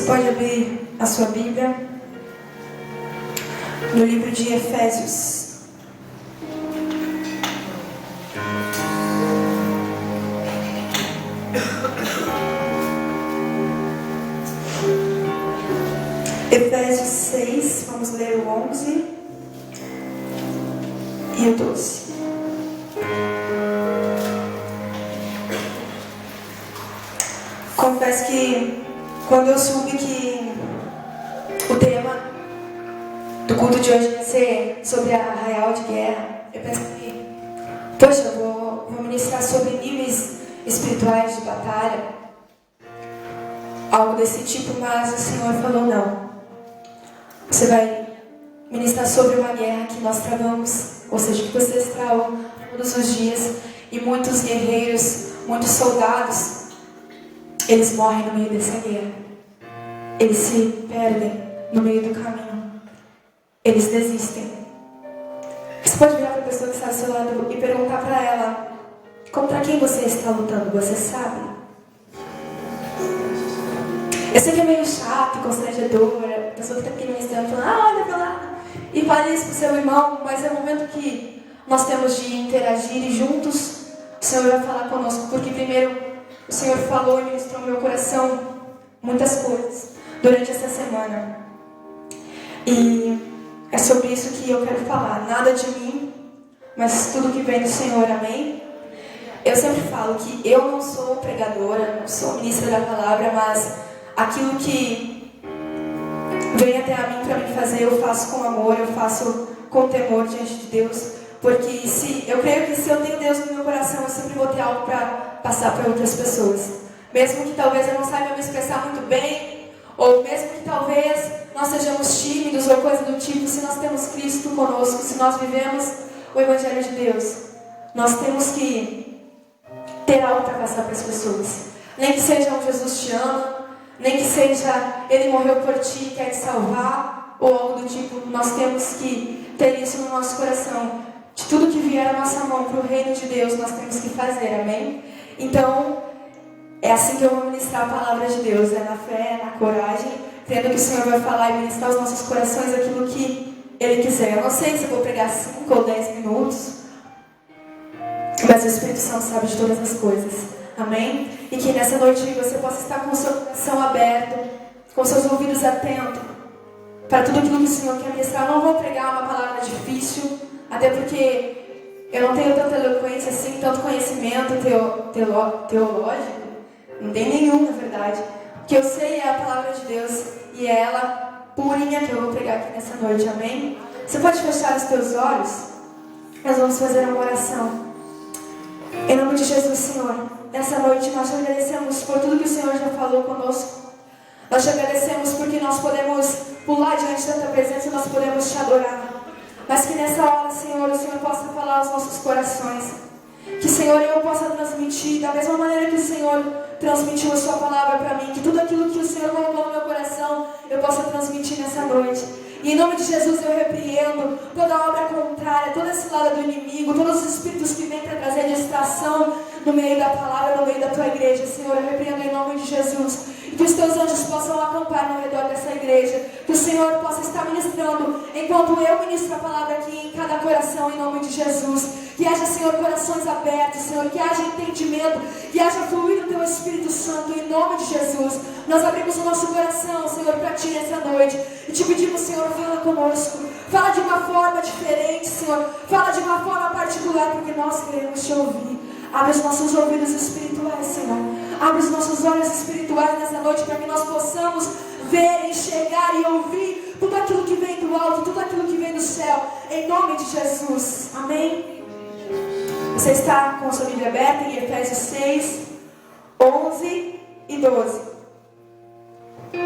Você pode abrir a sua Bíblia no livro de Efésios. Efésios 6, vamos ler o 11 e o 12. Confesso que quando eu soube que o tema do culto de hoje ia ser sobre a arraial de guerra, eu pensei, poxa, eu vou ministrar sobre níveis espirituais de batalha, algo desse tipo, mas o Senhor falou não. Você vai ministrar sobre uma guerra que nós travamos, ou seja, que vocês travam todos os dias, e muitos guerreiros, muitos soldados, eles morrem no meio dessa guerra. Eles se perdem no meio do caminho. Eles desistem. Você pode virar para a pessoa que está ao seu lado e perguntar para ela: contra quem você está lutando? Você sabe? Eu sei que é meio chato, constrangedor, a pessoa que está aqui ministrando falando, olha para lá, e fale isso para o seu irmão, mas é o momento que nós temos de interagir e juntos o Senhor vai falar conosco, porque primeiro o Senhor falou e ministrou no meu coração muitas coisas durante essa semana. E é sobre isso que eu quero falar. Nada de mim, mas tudo que vem do Senhor, amém? Eu sempre falo que eu não sou pregadora, não sou ministra da palavra, mas aquilo que vem até a mim para me fazer, eu faço com amor, eu faço com temor diante de Deus. Porque eu creio que se eu tenho Deus no meu coração, eu sempre vou ter algo para passar para outras pessoas. Mesmo que talvez eu não saiba me expressar muito bem, ou mesmo que talvez nós sejamos tímidos ou coisa do tipo, se nós temos Cristo conosco, se nós vivemos o Evangelho de Deus, nós temos que ter algo para passar para as pessoas. Nem que seja um Jesus te ama, nem que seja Ele morreu por ti e quer te salvar, ou algo do tipo, nós temos que ter isso no nosso coração. De tudo que vier à nossa mão para o reino de Deus, nós temos que fazer, amém? Então, é assim que eu vou ministrar a palavra de Deus, é na fé, na coragem, crendo que o Senhor vai falar e ministrar aos nossos corações aquilo que Ele quiser. Eu não sei se eu vou pregar 5 ou 10 minutos, mas o Espírito Santo sabe de todas as coisas, amém? E que nessa noite você possa estar com o seu coração aberto, com seus ouvidos atentos, para tudo aquilo que o Senhor quer ministrar. Eu não vou pregar uma palavra difícil, até porque eu não tenho tanta eloquência assim, tanto conhecimento teológico, não tem nenhum, na verdade. O que eu sei é a palavra de Deus, e é ela purinha que eu vou pregar aqui nessa noite, amém? Você pode fechar os teus olhos? Nós vamos fazer uma oração. Em nome de Jesus, Senhor, nessa noite nós te agradecemos por tudo que o Senhor já falou conosco. Nós te agradecemos porque nós podemos pular diante da tua presença, nós podemos te adorar. Mas que nessa hora, Senhor, o Senhor possa falar aos nossos corações. Que, Senhor, eu possa transmitir da mesma maneira que o Senhor transmitiu a sua palavra para mim. Que tudo aquilo que o Senhor colocou no meu coração, eu possa transmitir nessa noite. E em nome de Jesus eu repreendo toda obra contrária, toda esse lado do inimigo, todos os espíritos que vêm para trazer distração no meio da palavra, no meio da tua igreja. Senhor, eu repreendo em nome de Jesus. E que os teus anjos possam acampar no redor dessa igreja. Que o Senhor possa estar ministrando enquanto eu ministro a palavra aqui em cada coração, em nome de Jesus. Que haja, Senhor, corações abertos, Senhor. Que haja entendimento, que haja fluir do teu Espírito Santo, em nome de Jesus. Nós abrimos o nosso coração, Senhor, para ti nessa noite. E te pedimos, Senhor, fala conosco. Fala de uma forma diferente, Senhor. Fala de uma forma particular, porque nós queremos te ouvir. Abre os nossos ouvidos espirituais, Senhor. Abre os nossos olhos espirituais nessa noite para que nós possamos ver, enxergar e ouvir tudo aquilo que vem do alto, tudo aquilo que vem do céu, em nome de Jesus. Amém? Você está com a sua Bíblia aberta em Efésios 6, 11 e 12.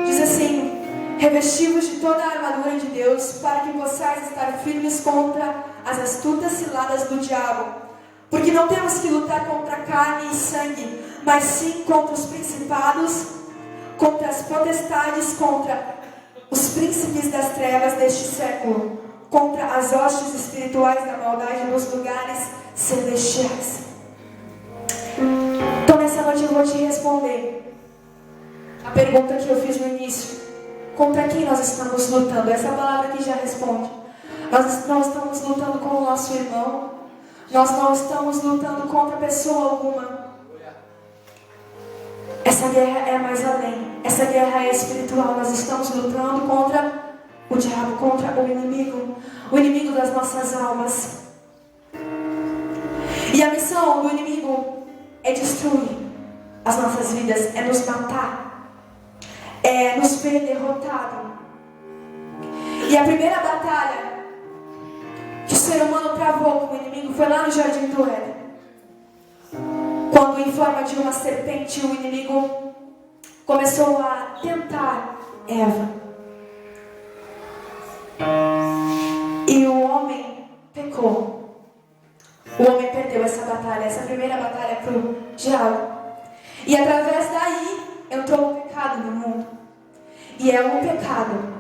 Diz assim: revestivos de toda a armadura de Deus, para que possais estar firmes contra as astutas ciladas do diabo. Porque não temos que lutar contra carne e sangue, mas sim contra os principados, contra as potestades, contra os príncipes das trevas deste século, contra as hostes espirituais da maldade nos lugares celestiais. Então nessa noite eu vou te responder a pergunta que eu fiz no início. contra quem nós estamos lutando? Essa palavra aqui já responde. Nós não estamos lutando com o nosso irmão. Nós não estamos lutando contra pessoa alguma. Essa guerra é mais além. Essa guerra é espiritual. Nós estamos lutando contra o diabo, contra o inimigo das nossas almas. E a missão do inimigo é destruir as nossas vidas, é nos matar, é nos ver derrotado. E a primeira batalha que o ser humano travou com o inimigo foi lá no Jardim do Éden, quando em forma de uma serpente o inimigo começou a tentar Eva. E o homem pecou. O homem perdeu essa batalha, essa primeira batalha para o diabo. E através daí entrou o pecado no mundo. E é o pecado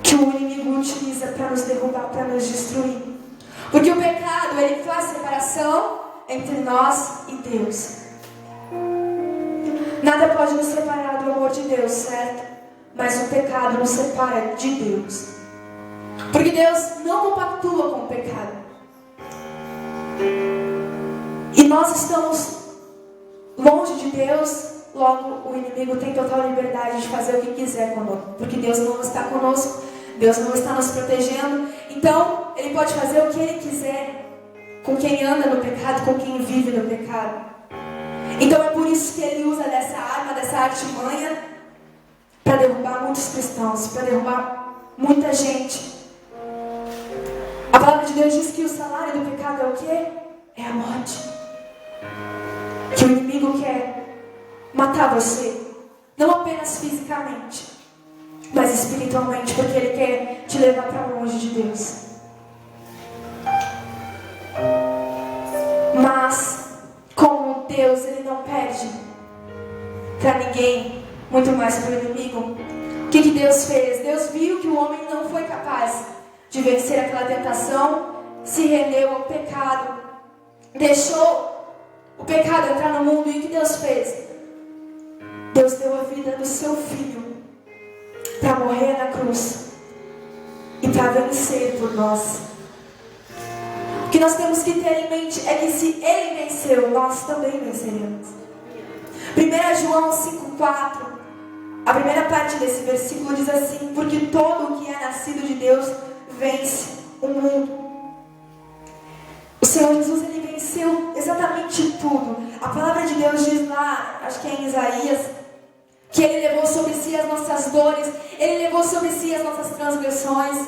que o inimigo utiliza para nos derrubar, para nos destruir. Porque o pecado, ele faz separação entre nós e Deus. Nada pode nos separar do amor de Deus, certo? Mas o pecado nos separa de Deus. Porque Deus não compactua com o pecado. E nós estamos longe de Deus, logo o inimigo tem total liberdade de fazer o que quiser conosco. Porque Deus não está conosco, Deus não está nos protegendo. Então, ele pode fazer o que ele quiser com quem anda no pecado, com quem vive no pecado. Então é por isso que ele usa dessa arma, dessa artimanha, para derrubar muitos cristãos, para derrubar muita gente. A palavra de Deus diz que o salário do pecado é o quê? É a morte. Que o inimigo quer matar você, não apenas fisicamente, mas espiritualmente, porque ele quer te levar para longe de Deus. Mas, como Deus, ele não perde para ninguém, muito mais para o inimigo. O que Deus fez? Deus viu que o homem não foi capaz de vencer aquela tentação, se rendeu ao pecado, deixou o pecado entrar no mundo. E o que Deus fez? Deus deu a vida do seu filho para morrer na cruz e para vencer por nós. O que nós temos que ter em mente é que se ele venceu, nós também venceremos. 1 João 5,4, a primeira parte desse versículo diz assim: porque todo o que é nascido de Deus vence o mundo. O Senhor Jesus, ele venceu exatamente tudo. A palavra de Deus diz lá, acho que é em Isaías, que ele levou sobre si as nossas dores, ele levou sobre si as nossas transgressões,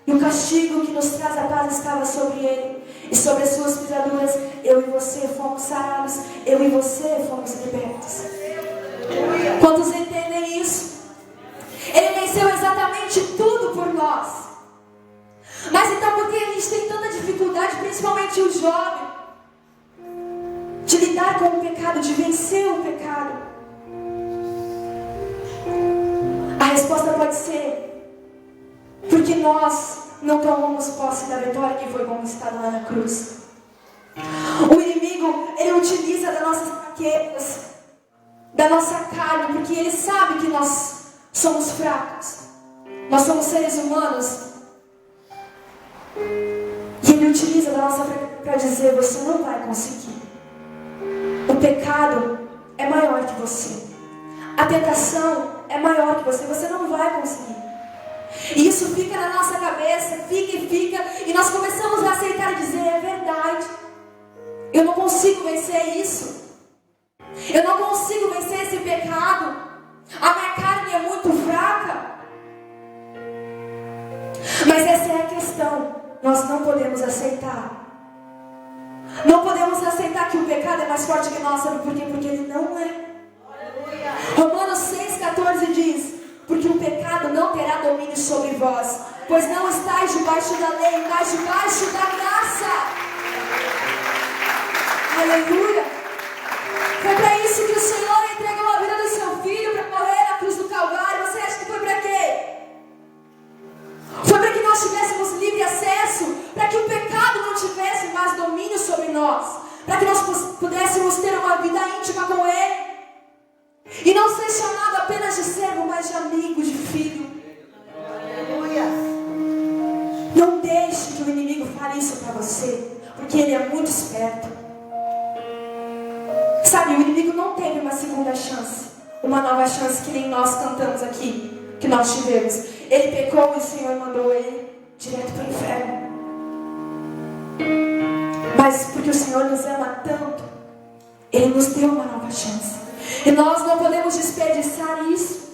e o castigo que nos traz a paz estava sobre ele, e sobre as suas pisaduras eu e você fomos sarados, eu e você fomos libertos. Quantos entendem isso? Ele venceu exatamente tudo por nós. Mas então por que a gente tem tanta dificuldade, principalmente o jovem, de lidar com o pecado, de vencer o pecado? A resposta pode ser porque nós não tomamos posse da vitória que foi conquistada lá na cruz. O inimigo, ele utiliza das nossas fraquezas, da nossa carne, porque ele sabe que nós somos fracos, nós somos seres humanos. E ele utiliza da nossa fraqueza para dizer: você não vai conseguir. O pecado é maior que você. A tentação é maior que você. Você não vai conseguir. E isso fica na nossa cabeça, fica, e nós começamos a aceitar e dizer: é verdade, eu não consigo vencer isso, eu não consigo vencer esse pecado, a minha carne é muito fraca. Mas essa é a questão, nós não podemos aceitar. Não podemos aceitar que o pecado é mais forte que nós. Sabe por quê? Porque ele não é. Romanos 6,14 diz: porque o pecado não terá domínio sobre vós, pois não estáis debaixo da lei, mas debaixo da graça. Aleluia. Foi para isso que o Senhor entregou a vida do seu filho, para morrer na cruz do Calvário. Você acha que foi para quê? Foi para que nós tivéssemos livre acesso, para que o pecado não tivesse mais domínio sobre nós, para que nós pudéssemos ter uma vida íntima com Ele. E não ser chamado apenas de servo, mas de amigo, de filho. Não deixe que o inimigo fale isso para você, porque ele é muito esperto. Sabe, o inimigo não teve uma segunda chance, uma nova chance que nem nós cantamos aqui, que nós tivemos. Ele pecou e o Senhor mandou ele direto para o inferno. Mas porque o Senhor nos ama tanto, Ele nos deu uma nova chance. E nós não podemos desperdiçar isso.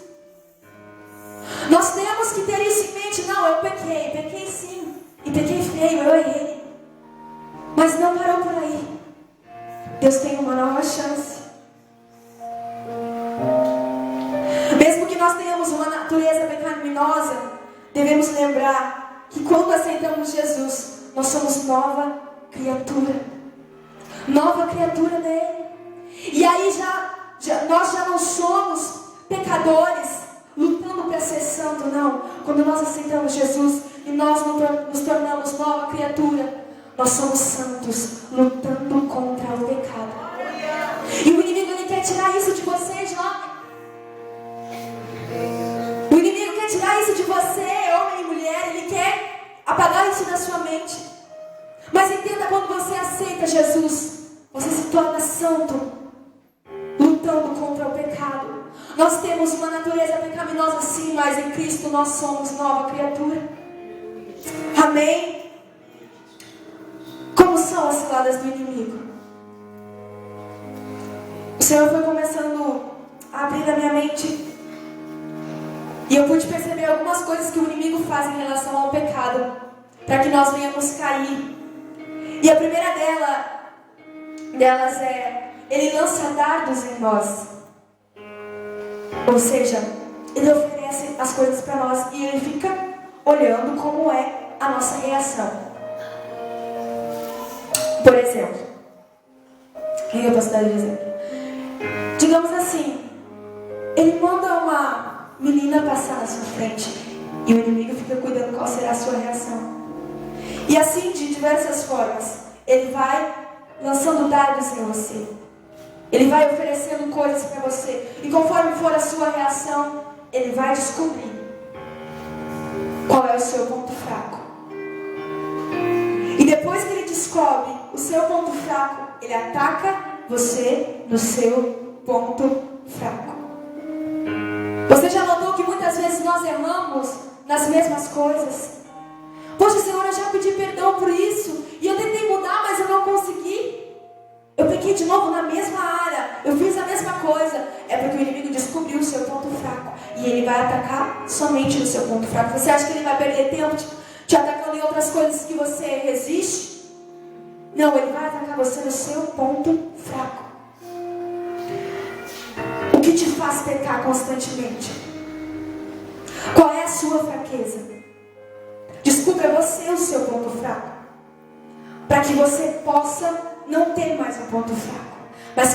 Nós temos que ter isso em mente. Não, eu pequei sim. E pequei feio, eu errei. Mas não parou por aí. Deus tem uma nova chance. Mesmo que nós tenhamos uma natureza pecaminosa, devemos lembrar que quando aceitamos Jesus, nós somos nova criatura. Nova criatura nele. E aí nós já não somos pecadores, lutando para ser santo, não. Quando nós aceitamos Jesus e nós nos tornamos nova criatura, nós somos santos, lutando contra o pecado. E o inimigo, ele quer tirar isso de você, jovem. O inimigo quer tirar isso de você, homem e mulher. Ele quer apagar isso da sua mente. Mas entenda, quando você aceita Jesus, você se torna santo, lutando contra o pecado. Nós temos uma natureza pecaminosa sim, mas em Cristo nós somos nova criatura. Amém? Como são as ciladas do inimigo? O Senhor foi começando a abrir na minha mente, e eu pude perceber algumas coisas que o inimigo faz em relação ao pecado, para que nós venhamos cair. E a primeira delas é: ele lança dardos em nós. Ou seja, ele oferece as coisas para nós e ele fica olhando como é a nossa reação. Por exemplo, quem eu posso dar de exemplo? Digamos assim, ele manda uma menina passar na sua frente e o inimigo fica cuidando qual será a sua reação. E assim, de diversas formas, ele vai lançando dardos em você. Ele vai oferecendo coisas para você. E conforme for a sua reação, ele vai descobrir qual é o seu ponto fraco. E depois que ele descobre o seu ponto fraco, ele ataca você no seu ponto fraco. Você já notou que muitas vezes nós erramos nas mesmas coisas? Poxa, Senhor, eu já pedi perdão por isso, e eu tentei mudar, mas eu não consegui. Eu pequei de novo na mesma área, eu fiz a mesma coisa. É porque o inimigo descobriu o seu ponto fraco, e ele vai atacar somente no seu ponto fraco. Você acha que ele vai perder tempo te atacando em outras coisas que você resiste? Não, ele vai atacar você no seu ponto fraco. O que te faz pecar constantemente? Qual é a sua fraqueza? Descubra você o seu ponto fraco, para que você possa não ter mais um ponto fraco, mas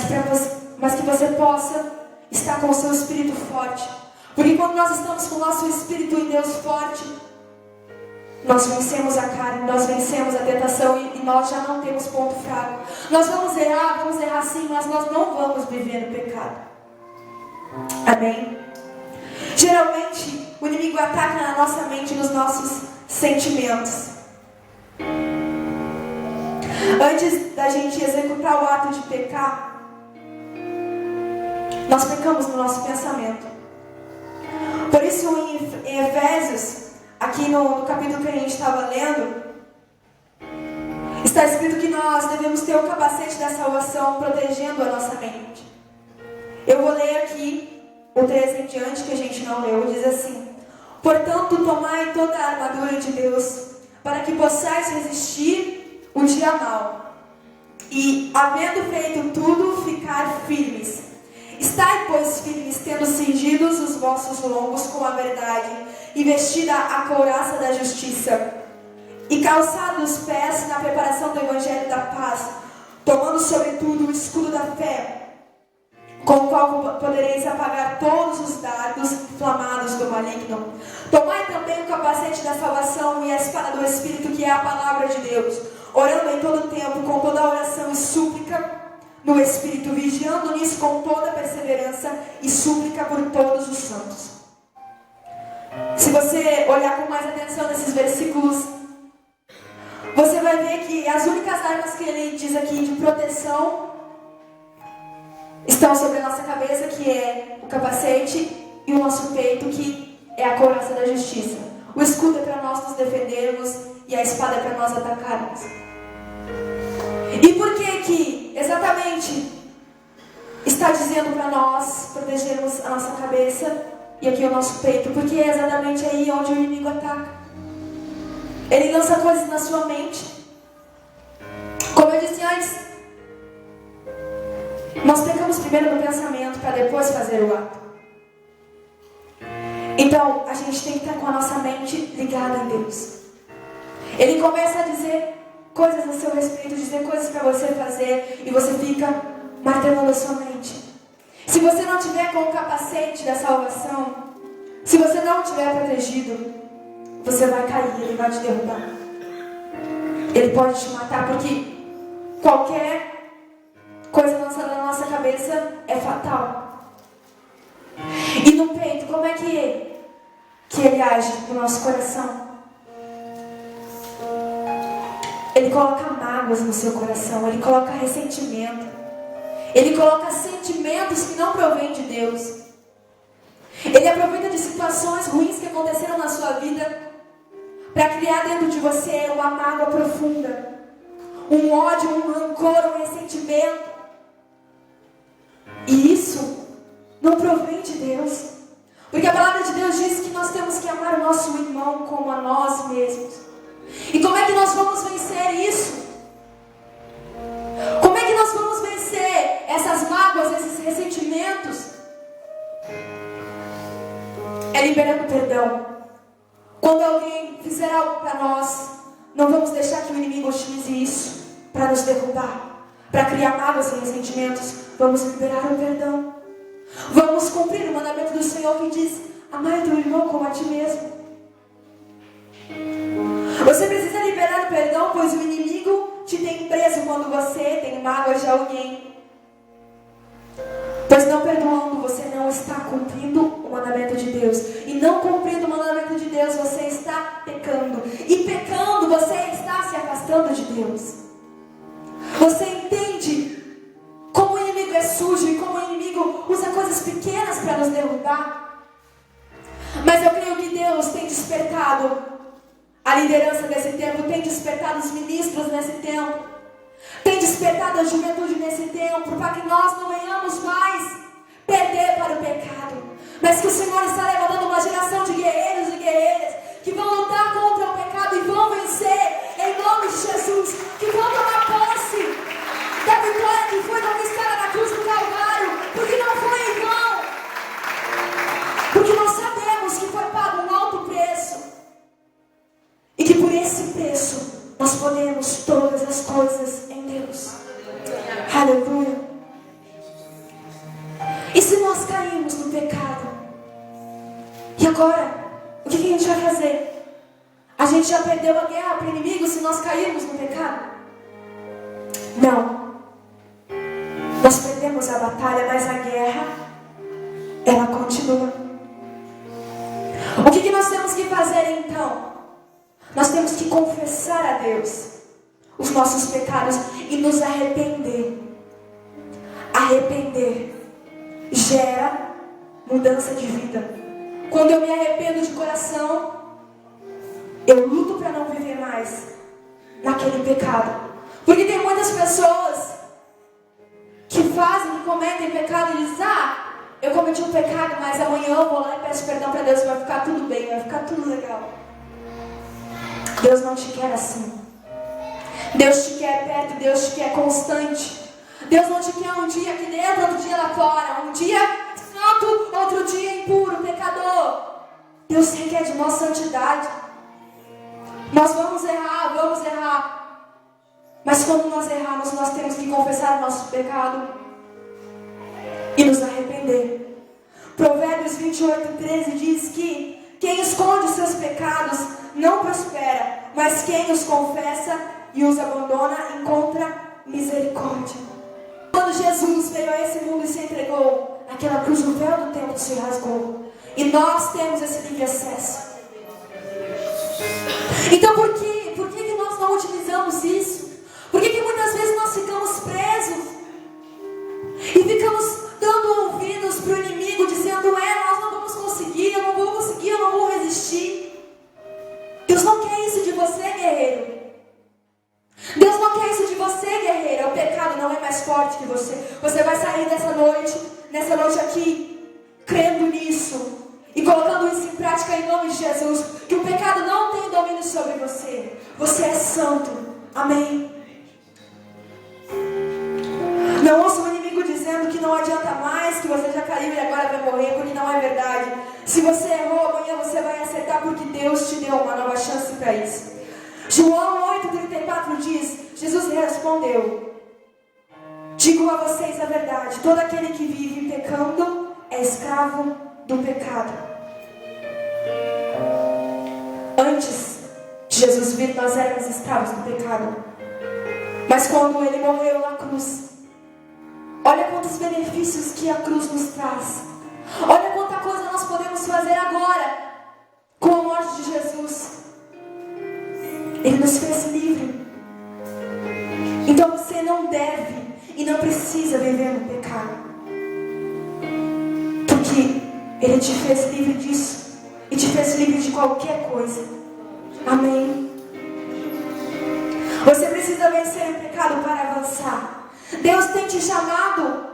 que você possa estar com o seu espírito forte. Porque quando nós estamos com o nosso espírito em Deus forte, nós vencemos a carne, nós vencemos a tentação e nós já não temos ponto fraco. Nós vamos errar sim, mas nós não vamos viver no pecado. Amém? Geralmente, o inimigo ataca na nossa mente, nos nossos sentimentos. Antes da gente executar o ato de pecar, nós pecamos no nosso pensamento. Por isso, em Efésios, aqui no capítulo que a gente estava lendo, está escrito que nós devemos ter o capacete da salvação protegendo a nossa mente. Eu vou ler aqui o 13 em diante, que a gente não leu, diz assim: portanto, tomai toda a armadura de Deus, para que possais resistir o dia mau, e, havendo feito tudo, ficar firmes. Estai, pois, firmes, tendo cingidos os vossos lombos com a verdade, e vestida a couraça da justiça, e calçados os pés na preparação do evangelho da paz, tomando sobretudo o escudo da fé, com o qual podereis apagar todos os dardos inflamados do maligno. Tomai também o capacete da salvação e a espada do Espírito, que é a palavra de Deus, orando em todo tempo, com toda oração e súplica, no Espírito, vigiando nisso com toda perseverança e súplica por todos os santos. Se você olhar com mais atenção nesses versículos, você vai ver que as únicas armas que ele diz aqui de proteção estão sobre a nossa cabeça, que é o capacete, e o nosso peito, que é a couraça da justiça. O escudo é para nós nos defendermos e a espada é para nós atacarmos. E por que exatamente está dizendo para nós protegermos a nossa cabeça e aqui o nosso peito? Porque é exatamente aí onde o inimigo ataca. Ele lança coisas na sua mente. Como eu disse antes, nós pecamos primeiro no pensamento para depois fazer o ato. Então, a gente tem que estar com a nossa mente ligada em Deus. Ele começa a dizer coisas a seu respeito, dizer coisas para você fazer, e você fica martelando a sua mente. Se você não tiver com o capacete da salvação, se você não estiver protegido, você vai cair, ele vai te derrubar. Ele pode te matar, porque qualquer coisa lançada na nossa cabeça é fatal. E no peito, como é que ele age no nosso coração? Ele coloca mágoas no seu coração, ele coloca ressentimento, ele coloca sentimentos que não provêm de Deus. Ele aproveita de situações ruins que aconteceram na sua vida para criar dentro de você uma mágoa profunda, um ódio, um rancor, um ressentimento. E isso não provém de Deus, porque a palavra de Deus diz que nós temos que amar o nosso irmão como a nós mesmos. E como é que nós vamos vencer isso? Como é que nós vamos vencer essas mágoas, esses ressentimentos? É liberando perdão. Quando alguém fizer algo para nós, não vamos deixar que o inimigo utilize isso para nos derrubar, para criar mágoas e ressentimentos. Vamos liberar o perdão. Vamos cumprir o mandamento do Senhor que diz: amar teu irmão como a ti mesmo. Você precisa liberar o perdão, pois o inimigo te tem preso quando você tem mágoas de alguém. Pois não perdoando, você não está cumprindo o mandamento de Deus. E não cumprindo o mandamento de Deus, você está pecando. E pecando, você está se afastando de Deus. Você entende como o inimigo é sujo e como o inimigo usa coisas pequenas para nos derrubar? Mas eu creio que Deus tem despertado a liderança desse tempo, tem despertado os ministros nesse tempo, tem despertado a juventude nesse tempo, para que nós não venhamos mais perder para o pecado, mas que o Senhor está levantando uma geração de guerreiros e guerreiras que vão lutar contra o pecado e vão vencer em nome de Jesus, que vão tomar posse da vitória que foi conquistada na cruz do Calvário, porque não foi em vão, porque nós sabemos que foi pago um alto preço. E que por esse preço nós podemos todas as coisas em Deus. Aleluia. E se nós caímos no pecado? E agora? O que a gente vai fazer? A gente já perdeu a guerra para o inimigo se nós cairmos no pecado? Não. Nós perdemos a batalha, mas a guerra, ela continua. O que nós temos que fazer então? Nós temos que confessar a Deus os nossos pecados e nos arrepender. Arrepender gera mudança de vida. Quando eu me arrependo de coração, eu luto para não viver mais naquele pecado. Porque tem muitas pessoas que fazem, que cometem pecado e dizem: eu cometi um pecado, mas amanhã eu vou lá e peço perdão para Deus e vai ficar tudo bem, vai ficar tudo legal. Deus não te quer assim. Deus te quer perto, Deus te quer constante. Deus não te quer um dia aqui dentro, outro dia lá fora. Um dia santo, outro dia impuro, pecador. Deus requer de nós santidade. Nós vamos errar. Mas quando nós errarmos, nós temos que confessar o nosso pecado e nos arrepender. Provérbios 28:13 diz que quem esconde os seus pecados não prospera, mas quem os confessa e os abandona encontra misericórdia. Quando quando Jesus veio a esse mundo e se entregou naquela cruz, o véu do templo se rasgou. E nós temos esse livre acesso. Então por que nós não utilizamos isso? Por que muitas vezes nós ficamos presos e ficamos dando ouvidos para o inimigo, dizendo: nós não vamos conseguir, eu não vou conseguir, eu não vou resistir. Deus não quer isso de você, guerreiro. Deus não quer isso de você, guerreira. O pecado não é mais forte que você. Você vai sair nessa noite aqui, crendo nisso e colocando isso em prática em nome de Jesus. Que o pecado não tem domínio sobre você. Você é santo. Amém. Não ouça o inimigo dizendo que não adianta mais, que você já caiu e agora vai morrer, porque não é verdade. Se você errou, amanhã você vai acertar, porque Deus te deu uma nova chance para isso. João 8,34 diz: Jesus respondeu: digo a vocês a verdade, todo aquele que vive pecando é escravo do pecado. Antes de Jesus vir, nós éramos escravos do pecado. Mas quando Ele morreu na cruz, olha quantos benefícios que a cruz nos traz. Olha quanta coisa nós podemos fazer agora com a morte de Jesus. Ele nos fez livre. Então você não deve e não precisa viver no pecado, porque Ele te fez livre disso e te fez livre de qualquer coisa. Amém. Você precisa vencer o pecado para avançar. Deus tem te chamado,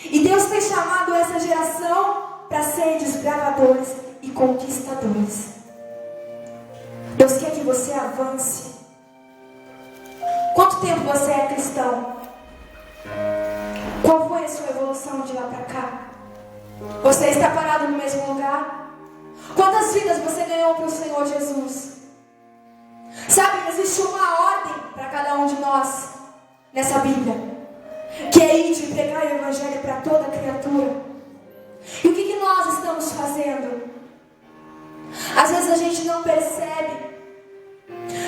e Deus tem chamado essa geração para ser desbravadores e conquistadores. Deus quer que você avance. Quanto tempo você é cristão? Qual foi a sua evolução de lá para cá? Você está parado no mesmo lugar? Quantas vidas você ganhou para o Senhor Jesus? Sabe, existe uma ordem para cada um de nós nessa Bíblia, que é ir de pregar o Evangelho para toda criatura. E o que nós estamos fazendo? Às vezes a gente não percebe,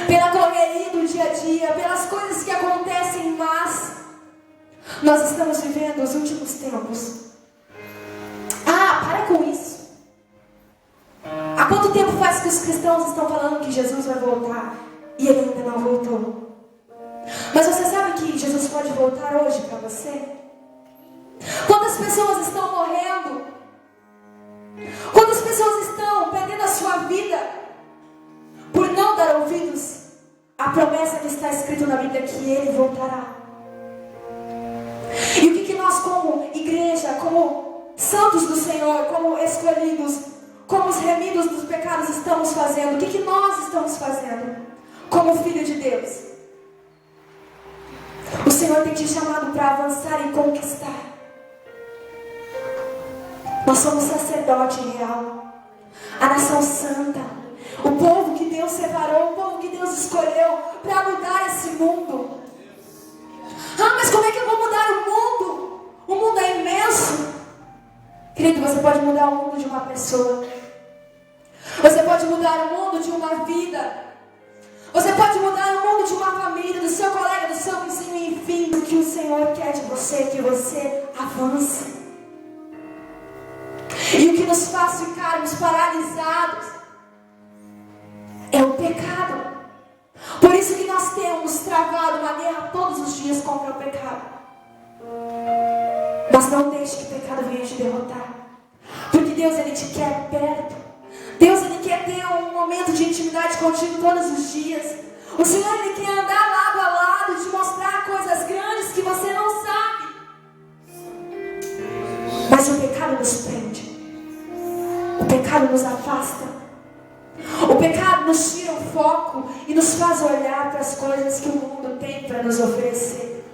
pela correria do dia a dia, pelas coisas que acontecem, mas nós estamos vivendo os últimos tempos. Para com isso. Há quanto tempo faz que os cristãos estão falando que Jesus vai voltar e Ele ainda não voltou? Mas você sabe que Jesus pode voltar hoje para você? Quantas pessoas estão morrendo? Quantas pessoas estão perdendo a sua vida por não dar ouvidos à promessa que está escrito na Bíblia, que Ele voltará? E o que nós, como igreja, como santos do Senhor, como escolhidos, como os remidos dos pecados, estamos fazendo? O que nós estamos fazendo como filho de Deus? O Senhor tem te chamado para avançar e conquistar. Nós somos sacerdote real, a nação santa, o povo que Deus separou, o povo que Deus escolheu para mudar esse mundo. Mas como é que eu vou mudar o mundo? O mundo é imenso. Querido, você pode mudar o mundo de uma pessoa. Você pode mudar o mundo de uma vida. Você pode mudar o mundo de uma família, do seu colega, do seu vizinho, enfim. O que o Senhor quer de você é que você avance. E o que nos faz ficarmos paralisados é o pecado. Por isso que nós temos travado uma guerra todos os dias contra o pecado. Mas não deixe que o pecado venha te derrotar, porque Deus, Ele te quer perto. Deus, Ele quer ter um momento de intimidade contigo todos os dias. O Senhor, Ele quer andar lado a lado, te mostrar coisas grandes que você não sabe. Mas o pecado nos prende. O pecado nos afasta. O pecado nos tira o foco e nos faz olhar para as coisas que o mundo tem para nos oferecer.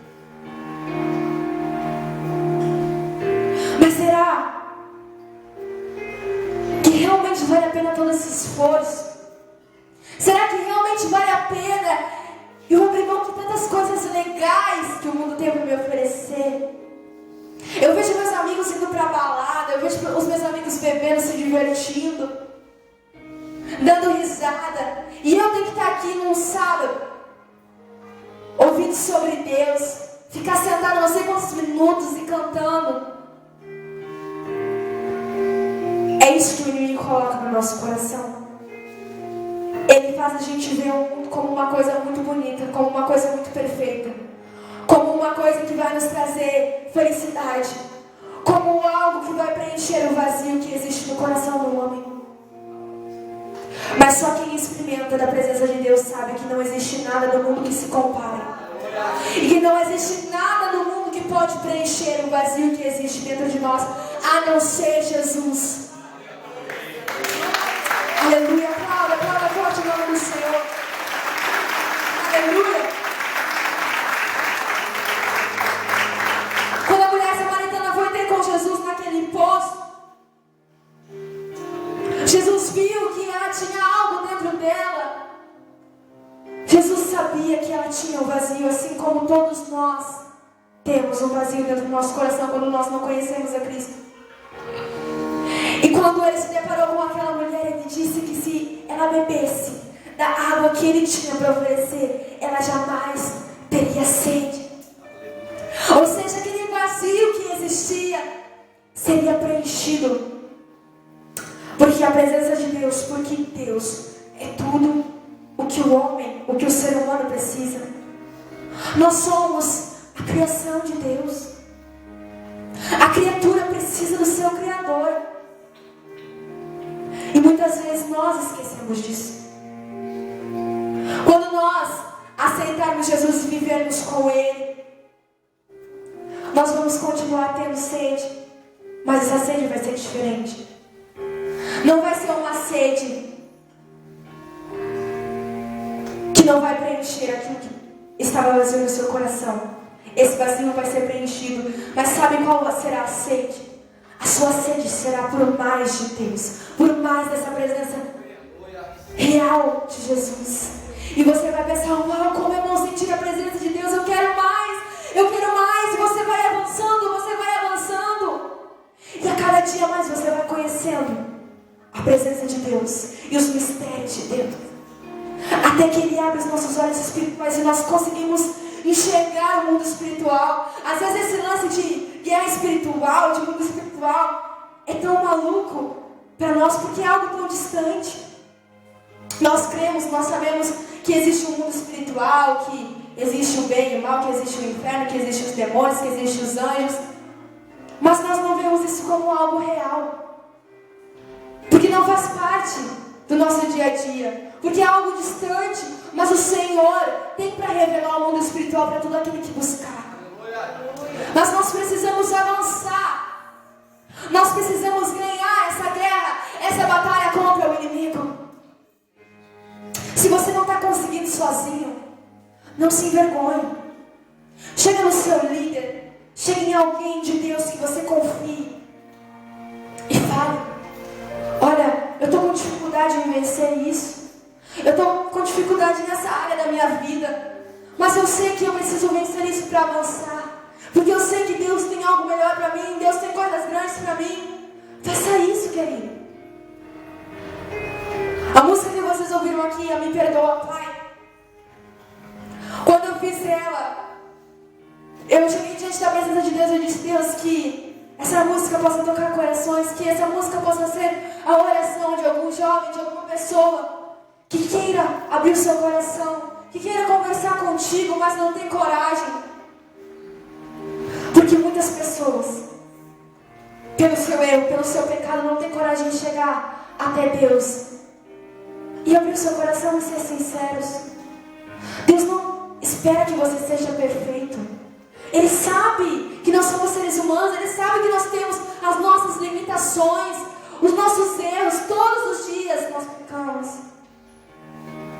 Mas será que realmente vale a pena todo esse esforço? Será que realmente vale a pena eu abrir mão de tantas coisas legais que o mundo tem para me oferecer? Eu vejo meus amigos indo para a balada, eu vejo os meus amigos bebendo, se divertindo, dando risada, e eu tenho que estar aqui num sábado ouvindo sobre Deus, ficar sentado não sei quantos minutos e cantando. É isso que o inimigo coloca no nosso coração. Ele faz a gente ver o mundo como uma coisa muito bonita, como uma coisa muito perfeita, como uma coisa que vai nos trazer felicidade, como algo que vai preencher o vazio que existe no coração do homem. Mas só quem experimenta da presença de Deus sabe que não existe nada no mundo que se compare, e que não existe nada no mundo que pode preencher o vazio que existe dentro de nós, a não ser Jesus. Aleluia, aplauda forte o nome do Senhor. Aleluia. Quando a mulher samaritana foi ter com Jesus naquele poço, Jesus viu que ela tinha algo dentro dela. Jesus sabia que ela tinha um vazio, assim como todos nós temos um vazio dentro do nosso coração quando nós não conhecemos a Cristo. E quando ele se deparou com aquela mulher, ele disse que se ela bebesse da água que ele tinha para oferecer, ela jamais teria sede. Ou seja, aquele vazio que existia seria preenchido. Porque a presença de Deus, porque Deus é tudo o que o homem, o que o ser humano precisa. Nós somos a criação de Deus. A criatura precisa do seu Criador. E muitas vezes nós esquecemos disso. Quando nós aceitarmos Jesus e vivermos com Ele, nós vamos continuar tendo sede, mas essa sede vai ser diferente. Não vai ser uma sede que não vai preencher aquilo que estava vazio no seu coração. Esse vazio vai ser preenchido. Mas sabe qual será a sede? A sua sede será por mais de Deus, por mais dessa presença real de Jesus. E você vai pensar, uau, como é bom sentir a presença de Deus, eu quero mais. E você vai avançando. E a cada dia mais você vai conhecendo a presença de Deus e os mistérios de Deus. Até que Ele abre os nossos olhos espirituais e nós conseguimos enxergar o mundo espiritual. Às vezes esse lance de guerra espiritual, de mundo espiritual, é tão maluco para nós porque é algo tão distante. Nós cremos, nós sabemos que existe um mundo espiritual, que existe o bem e o mal, que existe o inferno, que existe os demônios, que existe os anjos. Mas nós não vemos isso como algo real, porque não faz parte do nosso dia a dia, porque é algo distante. Mas o Senhor tem para revelar o mundo espiritual para todo aquele que buscar. Mas nós precisamos avançar. Nós precisamos ganhar essa guerra, essa batalha contra o inimigo. Se você não está conseguindo sozinho, não se envergonhe. Chega no seu líder, chega em alguém de Deus que você confie e fale: olha, eu estou com dificuldade em vencer isso. Eu estou com dificuldade nessa área da minha vida, mas eu sei que eu preciso vencer isso para avançar, porque eu sei que Deus tem algo melhor para mim, Deus tem coisas grandes para mim. Faça isso, querido. A música que vocês ouviram aqui, a Me Perdoa, Pai, quando eu fiz ela, eu cheguei diante da presença de Deus e disse: Deus, que essa música possa tocar corações, que essa música possa ser a oração de algum jovem, de alguma pessoa que queira abrir o seu coração, que queira conversar contigo, mas não tem coragem. Porque muitas pessoas, pelo seu erro, pelo seu pecado, não tem coragem de chegar até Deus e abrir o seu coração e ser sinceros. Deus não espera que você seja perfeito. Ele sabe que nós somos seres humanos, Ele sabe que nós temos as nossas limitações, os nossos erros. Todos os dias nós pecamos.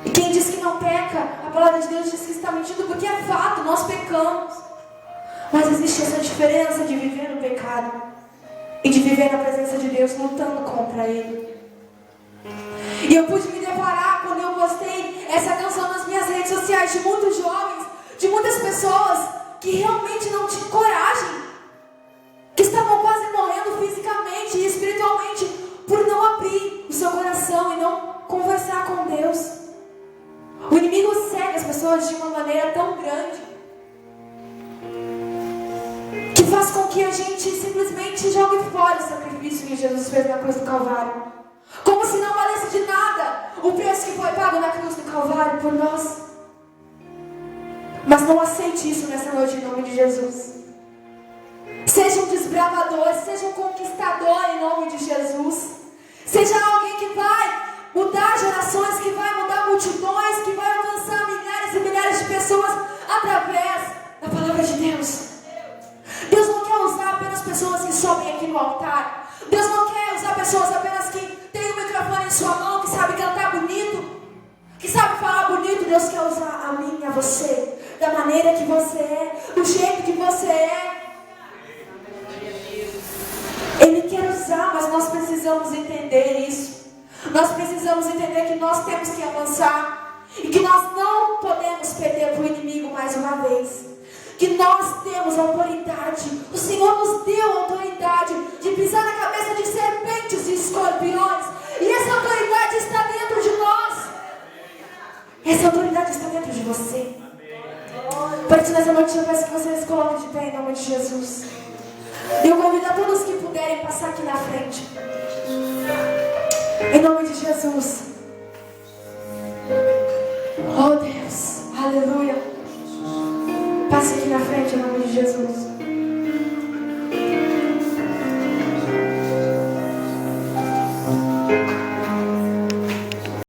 E quem diz que não peca, a palavra de Deus diz que está mentindo, porque é fato, nós pecamos. Mas existe essa diferença de viver no pecado e de viver na presença de Deus, lutando contra Ele. E eu pude me deparar, quando eu postei essa canção nas minhas redes sociais, de muitos jovens, de muitas pessoas que realmente não tinham coragem, que estavam quase morrendo fisicamente e espiritualmente por não abrir o seu coração e não conversar com Deus. O inimigo cega as pessoas de uma maneira tão grande que a gente simplesmente jogue fora o sacrifício que Jesus fez na cruz do Calvário. Como se não valesse de nada o preço que foi pago na cruz do Calvário por nós. Mas não aceite isso nessa noite em nome de Jesus. Seja um desbravador, seja um conquistador em nome de Jesus. Seja alguém que vai mudar gerações, que vai mudar multidões, que vai alcançar milhares e milhares de pessoas através da palavra de Deus. Deus não quer usar apenas pessoas que sobem aqui no altar. Deus não quer usar pessoas apenas que têm o microfone em sua mão, que sabe cantar bonito, que sabe falar bonito. Deus quer usar a mim e a você, da maneira que você é, do jeito que você é. Ele quer usar, mas nós precisamos entender isso. Nós precisamos entender que nós temos que avançar e que nós não podemos perder para o inimigo mais uma vez. Que nós temos autoridade. O Senhor nos deu autoridade de pisar na cabeça de serpentes e escorpiões. E essa autoridade está dentro de nós. Essa autoridade está dentro de você. Por isso nessa noite eu peço que você se coloque de pé em nome de Jesus. E eu convido a todos que puderem passar aqui na frente. Em nome de Jesus. Oh Deus, aleluia. Passe aqui na frente em nome de Jesus.